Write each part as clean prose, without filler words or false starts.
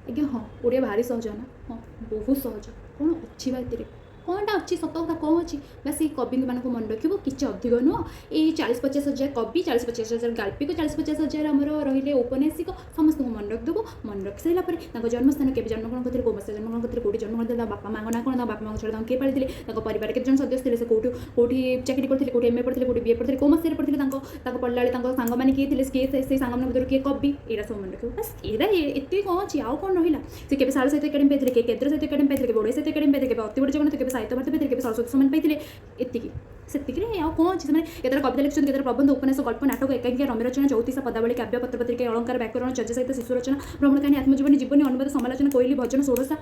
आज्ञा हाँ ओडिया भारी सहज ना हाँ बहुत सहज कौन अच्छी बात कौनटा अच्छी सत कथा कौन अच्छी बास ये कवि मानक मन रखिए किसी अधिक नुह ये 40-50 हज़ार कवि 40-50 हज़ार गाल्पिक 40-50 हज़ार आमर रही औपन्यासिक समस्त मन रखिदेव मन रखी सारापर जन्मस्थान के जन्मग्रहण करते कौ मस जन्मग्रहण करते कौटी जन्मग्रहण करते बापा माँ ना कौन बापा माँ छड़ा किए पाली परिवार केत जन सदस्य थे कौटू कौटी चाकरी करते कौटी एमए पढ़ते कौटी बीए पढ़ते कौ मसीह पढ़ते पढ़ला सांग किए थे से सांग भर किए कवि यहाँ सब मन रखिए बस ये कौन अच्छी आउ कौन रहा से केवल साल साहित्य एकाडेमी पाइले केन्द्र साहित्य एकाडेमी पाइले ओडिया साहित्य एकाडेमी पाइले अति बड़ जगन्नाथ साहित्य भारती पाइले सरस्वती सम्मान पाइले एतिकी से आउ कौन अच्छी से कविता लिखुं केतरा प्रबंध उपन्यास गल्प नाटक एकांकिका रम्य रचना चौतीसा पदावली काव्य पत्र पत्रिका अलंकार व्याकरण चर्चा साहित्य शिशु रचना भ्रमण कहानी आत्मजीवनी जीवनी अनुवाद समालोचना कोईली भजन षोडशा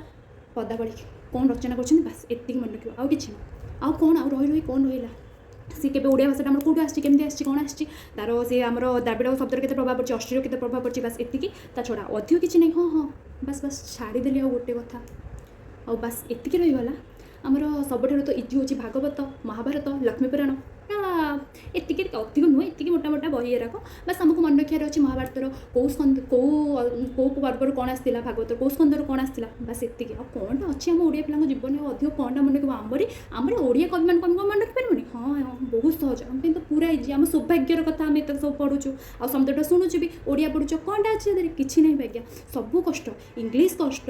पदावली कौन रचना कर बस एति मन रखिए आउ कि आउ कौन आउ रही रही कौन रहा सी के ओडिया भाषा आम कौट आमती आसी कौन आसी तार सी आम द्राविड़ शब्द के प्रभाव पड़े अष्टीर के प्रभाव पड़े बस एति छड़ा अधिक किसी नहीं हाँ हाँ बस बस छाड़देली आ गोटे कथा आ बस एति रहीगला आमर सबुठ तो इजी हूँ भागवत महाभारत लक्ष्मीपुराण एतिक अधिक नुह एति मोटा मोटा बही एराक बस आमको मन रखार अच्छे महाभारतर कौ स्कंद कौ पर्वर कौन आसाला भागवत कौ स्कंदर कौन आसाला बस एति कौन अच्छे आम ओडिया पिला जीवन अधिक कौन मन रखा आमर ओडिया कवि मान मन रखिपारे हाँ बहुत सहज आम तो पूरा इजी आम सौभाग्यर कथा आम एत सब पढ़ुचु आ समस्त शुणुचु भी ओडिया पढ़ुच कौनटा अच्छे किसी नहीं भाग्य सब कष्ट इंग्लीश कष्ट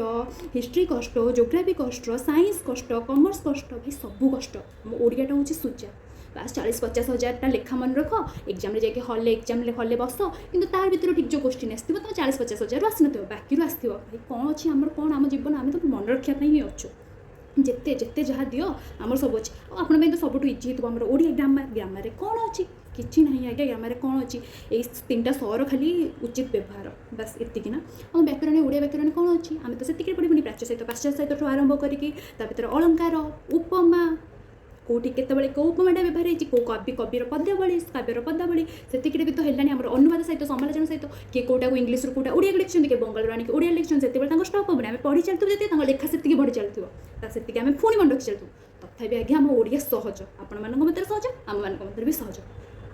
हिस्ट्री कष्ट जोग्राफी कष्ट साइंस कष्ट कॉमर्स कष्ट भाई सब कष्ट ओडियाटा हूँ सूजा बस 40-50 हज़ार लेखा मन रख एग्जाम जाके हल्ले बस कि तार भर ठीक जो क्वेश्चन आसो तुम 40-50 हज़ार आसी ना बाकी आस भाई कौन अच्छी आम कौन आम जीवन आम तो मन रखापी ही अच्छु जिते जिते जहाँ दियो आम सब अच्छे आपण तो सब इजी हो आम ओडिया ग्रामर कौन अच्छी किसी ना आज्ञा ग्रामर कौन अच्छी ये 3टा स्वर खाली उचित व्यवहार बस एति ना आम व्याकरण ओडिया व्याकरण कौन अच्छी आम तो से पढ़ी प्राच्य सहित पाश्चात्य सहित आरंभ करके अलंकार उपमा कौटी केतबले कौ उपमाटा व्यवहार होती कौ कविर पदावली काव्यर पदावली से भी तो है आम अनुवाद सहित समालोचना सहित किए कौटा इंग्लीश कौटा ओडिया लिखुं किए बंगाल आनिक ओडिया लिखुं से स्टप होने आम पढ़ी चलते जो लेखा से बढ़ी चलती से आम पुणी मन रखी चलू तथापि आज्ञा आम ओडिया सहज आपण मान मत सहज आम मान मत भी सहज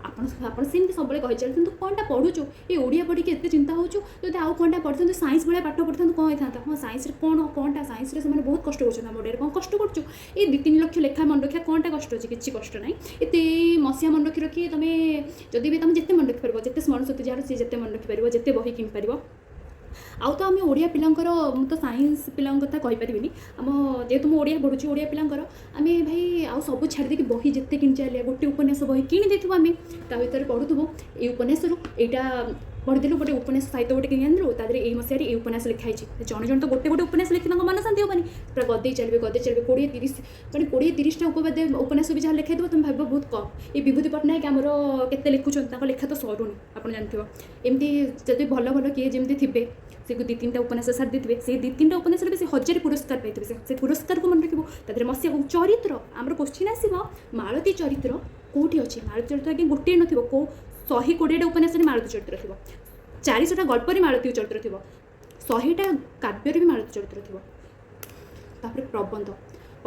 आप सेमती सब कही चलते कौनटा पढ़ुचु ये ओडिया पढ़ी एत चिंता होचु जो आउ कौनटा पढ़ते साइंस भाया पाठ पढ़ते कौन होता हाँ साइंस कौनटा साइंस से बहुत कष्ट कर ओडिया कौन कष्ट करुँ ये 2-3 लक्ष लेखा मन रखा कौनटा कष्ट अच्छे किसी कष्ट ना ये मसीहा मन रखी रखी तुम्हें जदि भी तुम जिते मन रखिपार जिते स्मरण शक्ति जार सी जिते मन रखिपार जिते बही किनिपार आउ तो आम ओडिया पिलांकर तो साइंस पिलांक कथा कहि परिबिनी आम जेहेतु मु ओडिया पढ़ुची ओडिया पिलांकर आमे भाई आउ सब छाड़ देकी बही जिते किन चलिया गोटे उपन्यास बही किनि देथु आमे ता भीतर पढ़ुथबो ए उपन्यास रु एटा पढ़देलु गोटे उपन्यास साहित्य गोटे किनि आनलु तादरे एई मसिया रे ए उपन्यास लिखाई छि जण जण तो गोटे गोटे उपन्यास लिखि तांको मन शांति होबानी पूरा गदे चलबे 20-30 माने 20-30टा उपन्यास भी जहाँ लिखाई देबो तुम भाबो बहुत कम ये विभूति पट्टनायक आमर केते लिखुछन तांको लेखा तो सरुनी आपण जानथिबो एमती जदि भल भल किए जेमती थिबे से 2-3टा उपन्यास सार देते से 2-3टा उपन्यास भी से 1000 पुरस्कार पाइबे से पुरस्कार को मन रखिबो तादरे मसिया चरित्र आमर क्वेश्चन आसीबो मालती चरित्र कोठी अछि मालती चरित्र आगे गोटे नथिबो को 120टा उपन्यास मालती चरित्र थी 400टा गल्प मालती चरित्र थी 100टा काव्य भी मालती चरित्र थी प्रबंध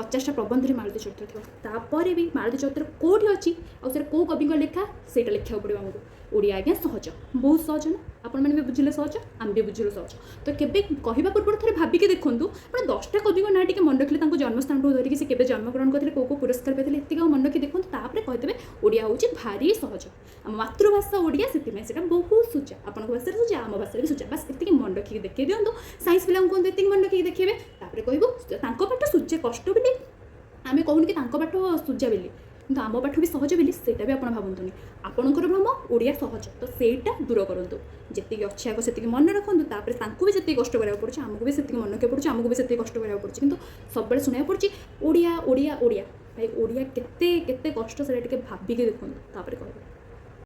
50टा प्रबंध मालती चरित्र थी तापर भी मालती चरित्र कौटी अच्छी आउ कौ कवि लेखा से लिखा पड़ो आमको ओडिया आज्ञा सहज बहुत सहज ना आपण मैंने भी बुझे सहज आम भी बुझे सहज तो केबे कहवा पूर्व थे भाविक देखूँ आप 10टा कवि ना टी मन रखिले जन्मस्थान धरिकी से केबे जन्मग्रहण करते कौ पुरस्कार पाइले एतिक मन रखी देखूँ तापर कहीदेवे ओडिया हूँ भारी सहज आम मातृभाषा ओडिया से बहुत सूचा आपण भाषा सूचा आम भाषा भी सूचा बस एतिक मन रखिक देखिए दिंतु साइंस पिला कहते एतिक मन रखिक देखिए तापर कहूँ पाठ सूचे कष्ट बोली आम कहून कि पाठ सूजा बोली কিন্তু आम पाठ भी सहज बोली सेटा भी आप भावतुनि आपणकर भ्रम ओडिया सहज तो सेटा दूर करूँ जी अच्छे आग से मन रखुँ भी जी कष्ट करा पड़े आमको भी से मन रखा पड़े आमको भी से कष्ट करा पड़े कि सब शुणा पड़े ओडिया ओडिया ओडिया भाई ओडिया केते केते कष्ट से भाविकी देखूँ तापर कह